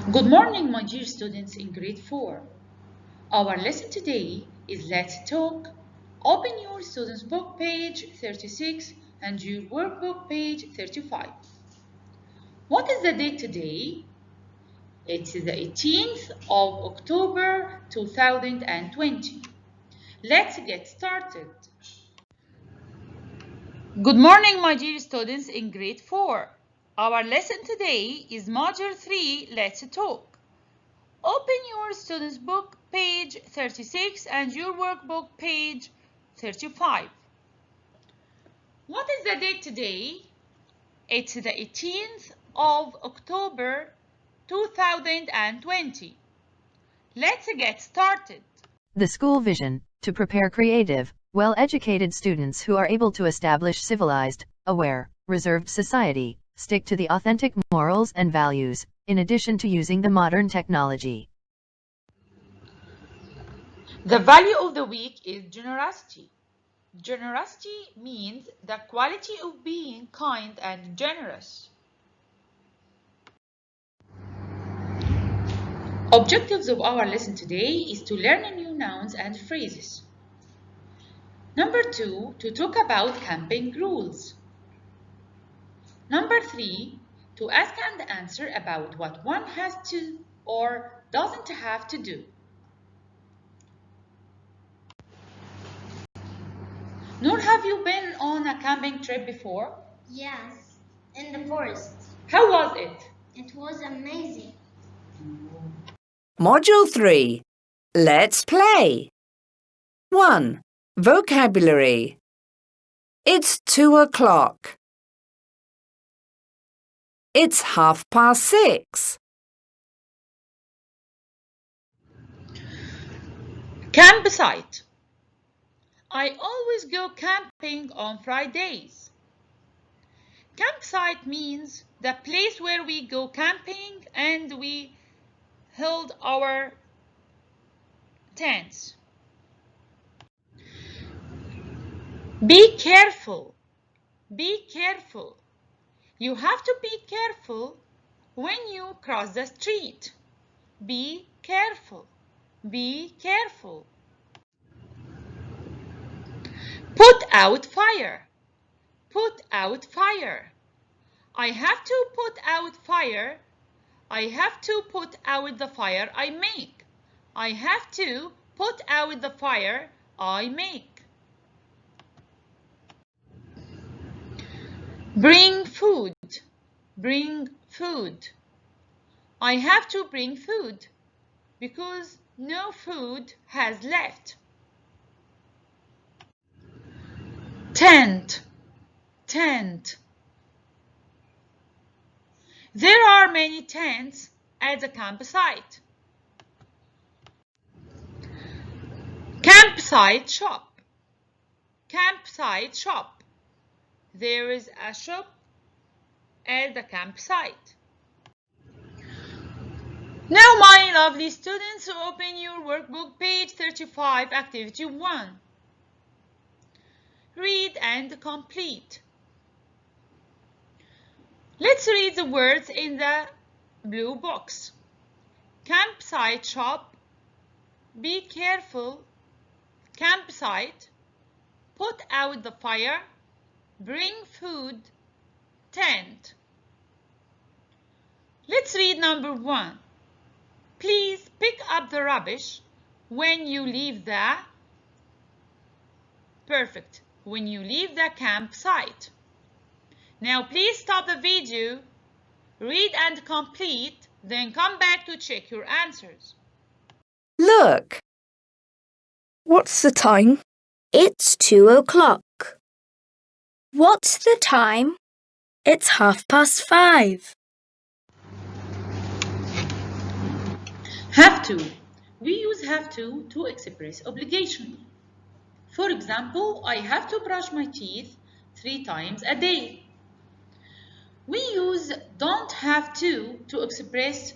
Good morning, my dear students in grade 4. Our lesson today is Let's Talk. Open your student's book page 36 and your workbook page 35. What is the date today? It's the 18th of October 2020. Let's get started. Good morning, my dear students in grade 4. Our lesson today is Module 3, Let's Talk. Open your student's book page 36 and your workbook page 35. What is the date today? It's the 18th of October 2020. Let's get started. The school vision, to prepare creative, well-educated students who are able to establish civilized, aware, reserved society, stick to the authentic morals and values, in addition to using the modern technology. The value of the week is generosity. Generosity means the quality of being kind and generous. Objectives of our lesson today is to learn new nouns and phrases. Number 2, to talk about camping rules. Number 3, to ask and answer about what one has to or doesn't have to do. Noor, have you been on a camping trip before? Yes, in the forest. How was it? It was amazing. Module 3. Let's play. 1. Vocabulary. It's 2 o'clock. It's 6:30. Campsite. I always go camping on Fridays. Campsite means the place where we go camping and we hold our tents. Be careful. Be careful. You have to be careful when you cross the street. Be careful. Be careful. Put out fire. Put out fire. I have to put out fire. I have to put out the fire I make. I have to put out the fire I make. Bring food. Bring food. I have to bring food because no food has left. Tent. Tent. There are many tents at the campsite. Campsite shop. Campsite shop. There is a shop at the campsite. Now, my lovely students, open your workbook page 35, activity 1. Read and complete. Let's read the words in the blue box. Campsite shop, be careful, campsite, put out the fire, bring food, tent. Let's read number 1. Please pick up the rubbish when you leave the perfect. When you leave the campsite. Now please stop the video, read and complete, then come back to check your answers. Look. What's the time? It's 2 o'clock. What's the time? It's 5:30. Have to. We use have to express obligation. For example, I have to brush my teeth 3 times a day. We use don't have to express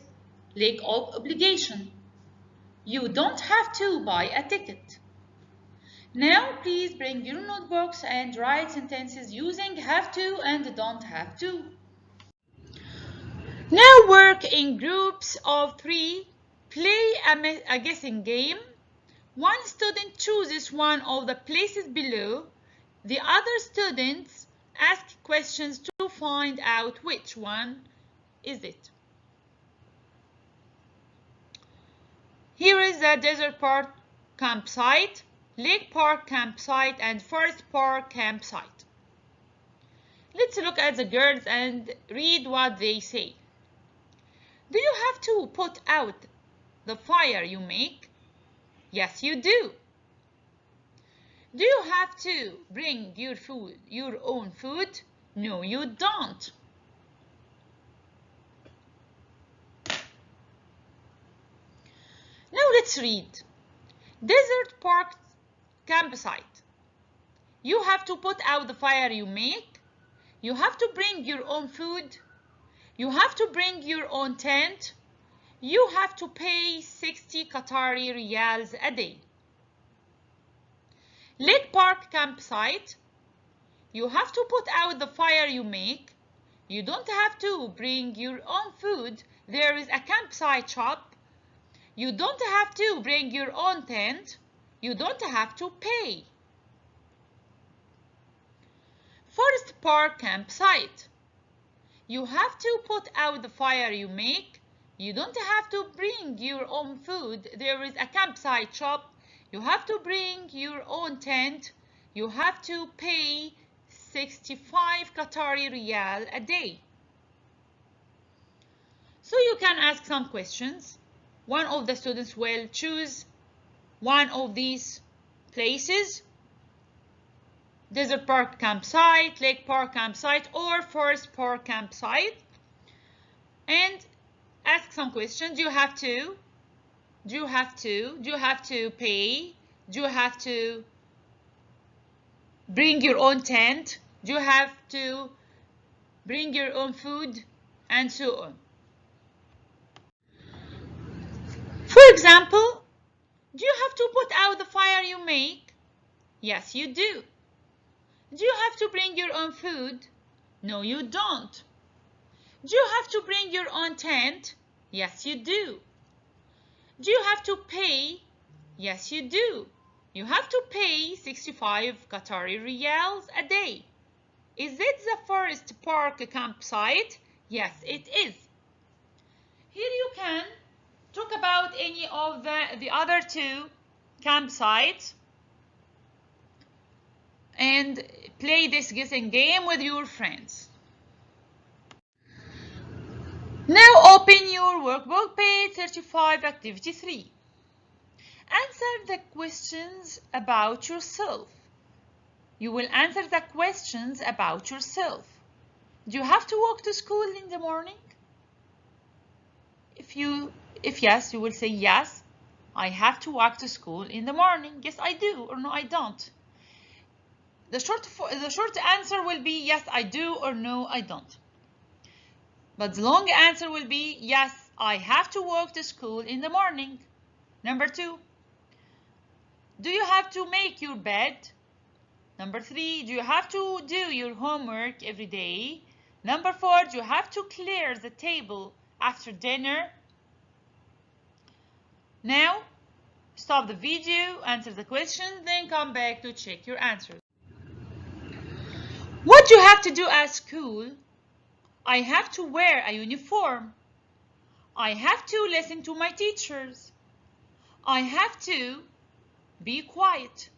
lack of obligation. You don't have to buy a ticket. Now please bring your notebooks and write sentences using have to and don't have to. Now work in groups of 3. Play a guessing game. One student chooses one of the places below. The other students ask questions to find out which one is it. Here is the Desert Park campsite, Lake Park campsite, and Forest Park campsite. Let's look at the girls and read what they say. Do you have to put out the fire you make? Yes, you do. Do you have to bring your own food? No, you don't. Now let's read. Desert Park campsite. You have to put out the fire you make. You have to bring your own food. You have to bring your own tent. You have to pay 60 Qatari riyals a day. Lake Park campsite. You have to put out the fire you make. You don't have to bring your own food. There is a campsite shop. You don't have to bring your own tent. You don't have to pay. Forest Park campsite. You have to put out the fire you make. You don't have to bring your own food. There is a campsite shop. You have to bring your own tent. You have to pay 65 Qatari riyal a day. So you can ask some questions. One of the students will choose one of these places: Desert Park campsite, Lake Park campsite, or Forest Park campsite, and ask some questions. Do you have to? Do you have to? Do you have to pay? Do you have to bring your own tent? Do you have to bring your own food? And so on. For example, do you have to put out the fire you make? Yes, you do. Do you have to bring your own food? No, you don't. Do you have to bring your own tent? Yes, you do. Do you have to pay? Yes, you do. You have to pay 65 Qatari riyals a day. Is it the Forest Park campsite? Yes, it is. Here you can talk about any of the other two campsites and play this guessing game with your friends. Now open your workbook, page 35, activity 3. Answer the questions about yourself. You will answer the questions about yourself. Do you have to walk to school in the morning? If yes, you will say yes, I have to walk to school in the morning. Yes, I do, or no, I don't. The short answer will be yes, I do, or no, I don't. But the long answer will be yes, I have to walk to school in the morning. Number 2, do you have to make your bed? Number 3, do you have to do your homework every day? Number 4, do you have to clear the table after dinner? Now, stop the video, answer the question, then come back to check your answers. What do you have to do at school? I have to wear a uniform. I have to listen to my teachers. I have to be quiet.